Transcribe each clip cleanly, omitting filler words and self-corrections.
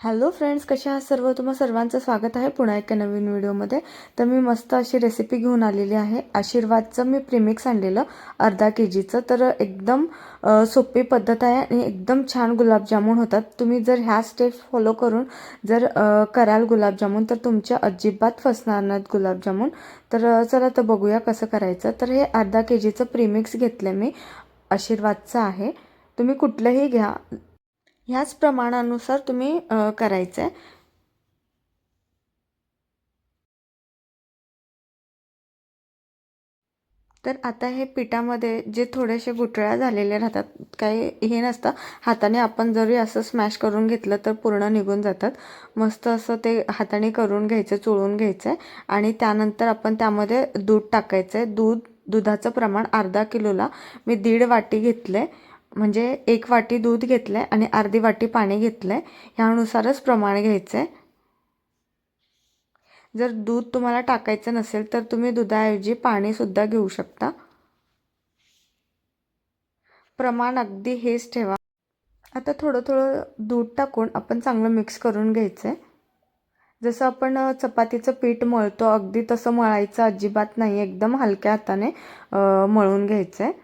Hello friends, कशा आहात सर्व? तुम्हा सर्वांचं स्वागत आहे पुन्हा एका नवीन व्हिडिओमध्ये. तर मी मस्त अशी रेसिपी घेऊन आलेली आहे. आशीर्वादचं मी प्रीमिक्स आणलेलं अर्धा KGचं. तर एकदम सोपी पद्धत आहे आणि एकदम छान गुलाबजामुन होतात. तुम्ही जर ह्या स्टेप्स फॉलो करून जर कराल गुलाबजामुन तर तुमच्या अजिबात फसणार नाहीत गुलाबजामुन. तर चला तर बघूया कसं करायचं. तर हे अर्धा KGचं प्रीमिक्स घेतलं मी, आशीर्वादचं आहे. तुम्ही कुठलंही घ्या, ह्याच प्रमाणानुसार तुम्ही करायचं आहे. तर आता हे पिठामध्ये जे थोडेसे गुठळ्या झालेले राहतात, काही हे नसतं, हाताने आपण जरी असं स्मॅश करून घेतलं तर पूर्ण निघून जातात. मस्त असं ते हाताने करून घ्यायचं, चोळून घ्यायचं आहे. आणि त्यानंतर आपण त्यामध्ये दूध टाकायचं आहे. दुधाचं प्रमाण अर्धा किलोला मी 1.5 वाटी घेतलं आहे. म्हणजे 1 वाटी दूध घेतलं आहे आणि अर्धी वाटी पाणी घेतलं आहे. ह्यानुसारच प्रमाण घ्यायचं आहे. जर दूध तुम्हाला टाकायचं नसेल तर तुम्ही दुधाऐवजी पाणीसुद्धा घेऊ शकता. प्रमाण अगदी हेच ठेवा. आता थोडं थोडं दूध टाकून आपण चांगलं मिक्स करून घ्यायचं आहे. जसं आपण चपातीचं पीठ मळतो अगदी तसं मळायचं अजिबात नाही. एकदम हलक्या हाताने मळून घ्यायचं आहे.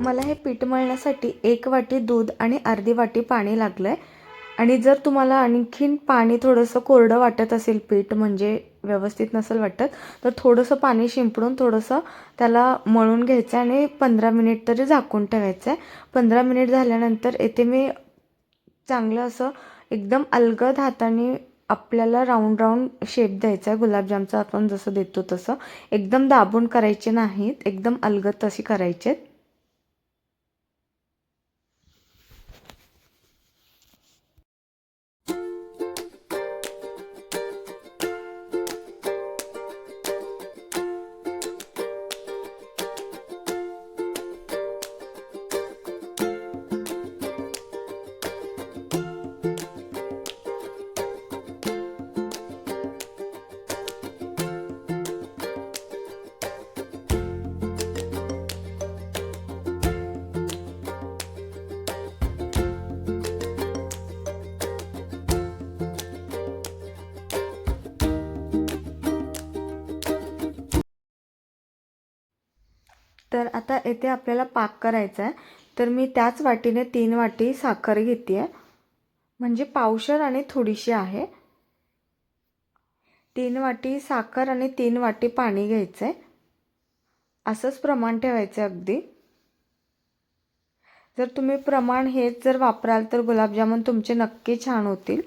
मला हे पीठ मळण्यासाठी 1 वाटी दूध आणि अर्धी वाटी पाणी लागलं आहे. आणि जर तुम्हाला आणखीन पाणी थोडंसं कोरडं वाटत असेल, पीठ म्हणजे व्यवस्थित नसेल वाटत, तर थोडंसं पाणी शिंपडून थोडंसं त्याला मळून घ्यायचं आणि 15 मिनिट तरी झाकून ठेवायचं आहे. 15 मिनिट झाल्यानंतर येथे मी चांगलं असं एकदम अलगद हाताने आपल्याला राऊंड राऊंड शेप द्यायचा आहे. गुलाबजामचा आपण जसं देतो तसं एकदम दाबून करायचे नाहीत, एकदम अलगद तशी करायचे. तर आता येथे आपल्याला पाक करायचा आहे. तर मी त्याच वाटीने 3 वाटी साखर घेते आहे. म्हणजे पावशर आणि थोडीशी आहे. 3 वाटी साखर आणि 3 वाटी पाणी घ्यायचं आहे. असंच प्रमाण ठेवायचं अगदी. जर तुम्ही प्रमाण हेच जर वापराल तर गुलाबजामुन तुमचे नक्की छान होतील.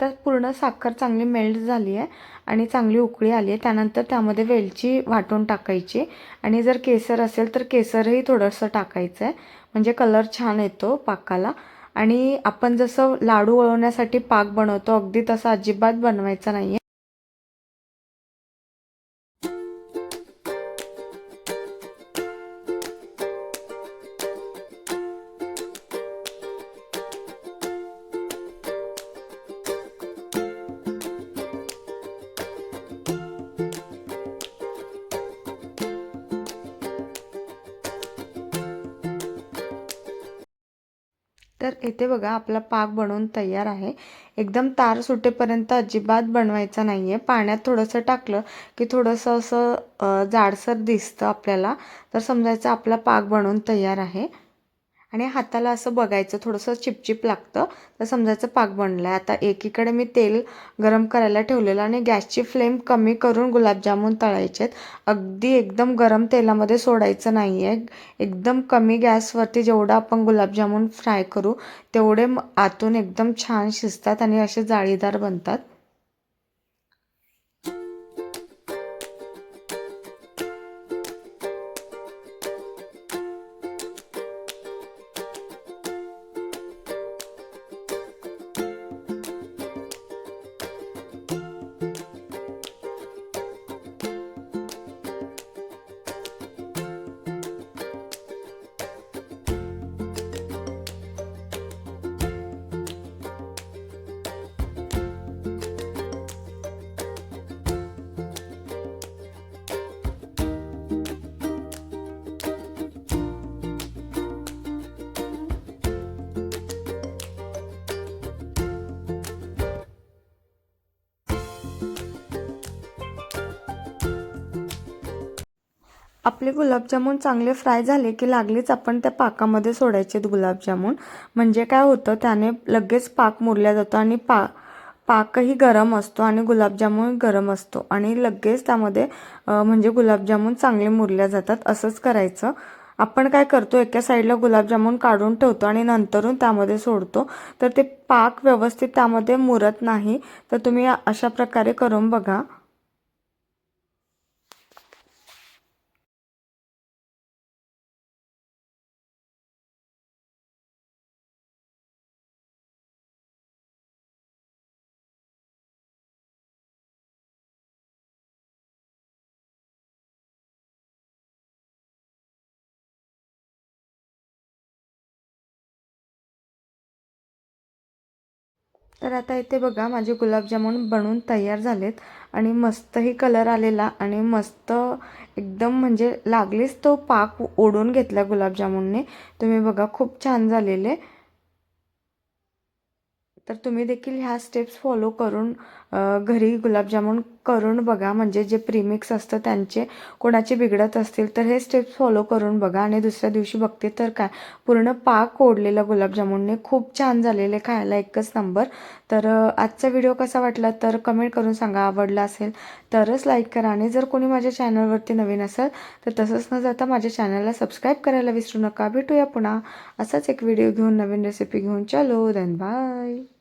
आता पूर्ण साखर चांगली मेल्ट झाली आहे आणि चांगली उकळी आली आहे. त्यानंतर त्यामध्ये वेलची वाटून टाकायची आणि जर केसर असेल तर केसरही थोडंसं टाकायचं आहे, म्हणजे कलर छान येतो पाकाला. आणि आपण जसं लाडू वळवण्यासाठी पाक बनवतो अगदी तसा अजिबात बनवायचा नाही आहे. तर इथे बघा आपला पाक बनवून तयार आहे. एकदम तार सुटेपर्यंत अजिबात बनवायचा नाही आहे. पाण्यात थोडंसं टाकलं की थोडंसं असं जाडसर दिसतं आपल्याला, तर समजायचं आपला पाक बनवून तयार आहे. आणि हाताला असं बघायचं थोडंसं चिपचिप लागतं, तर समजायचं पाक बनला आहे. आता एकीकडे मी तेल गरम करायला ठेवलेलं आणि गॅसची फ्लेम कमी करून गुलाबजामुन तळायचे आहेत. अगदी एकदम गरम तेलामध्ये सोडायचं नाही आहे. एकदम कमी गॅसवरती जेवढं आपण गुलाबजामुन फ्राय करू तेवढे आतून एकदम छान शिजतात आणि असे जाळीदार बनतात. आपले गुलाबजामुन चांगले फ्राय झाले की लागलीच आपण त्या पाकामध्ये सोडायचे गुलाबजामुन. म्हणजे काय होतं, त्याने लगेच पाक मुरला जातो आणि पाकही गरम असतो आणि गुलाबजामुन गरम असतो आणि लगेच त्यामध्ये म्हणजे गुलाबजामुन चांगले मुरल्या जातात. असंच करायचं. आपण काय करतो, एका साईडला गुलाबजामुन काढून ठेवतो आणि नंतरून त्यामध्ये सोडतो, तर ते पाक व्यवस्थित त्यामध्ये मुरत नाही. तर तुम्ही अशा प्रकारे करून बघा. तर आता इथे बघा माझे गुलाबजामुन बनवून तयार झालेत आणि मस्तही कलर आलेला आणि मस्त एकदम म्हणजे लागलीच तो पाक ओढून घेतला गुलाबजामुनने. तुम्ही बघा खूप छान झालेले. तर तुम्ही देखील ह्या स्टेप्स फॉलो करून घरी गुलाबजामुन करून बघा. म्हणजे जे प्रीमिक्स असतं त्यांचे कोणाचे बिघडत असतील तर हे स्टेप्स फॉलो करून बघा. आणि दुसऱ्या दिवशी बघते तर काय पूर्ण पाक ओढलेला गुलाबजामुनने. खूप छान झालेले, खायला एकच नंबर. तर आजचा व्हिडिओ कसा वाटला तर कमेंट करून सांगा. आवडला असेल तरच लाईक करा आणि जर कोणी माझ्या चॅनलवरती नवीन असेल तर तसंच न जाता माझ्या चॅनलला सबस्क्राईब करायला विसरू नका. भेटूया पुन्हा असाच एक व्हिडिओ घेऊन, नवीन रेसिपी घेऊन. चलो देन बाय.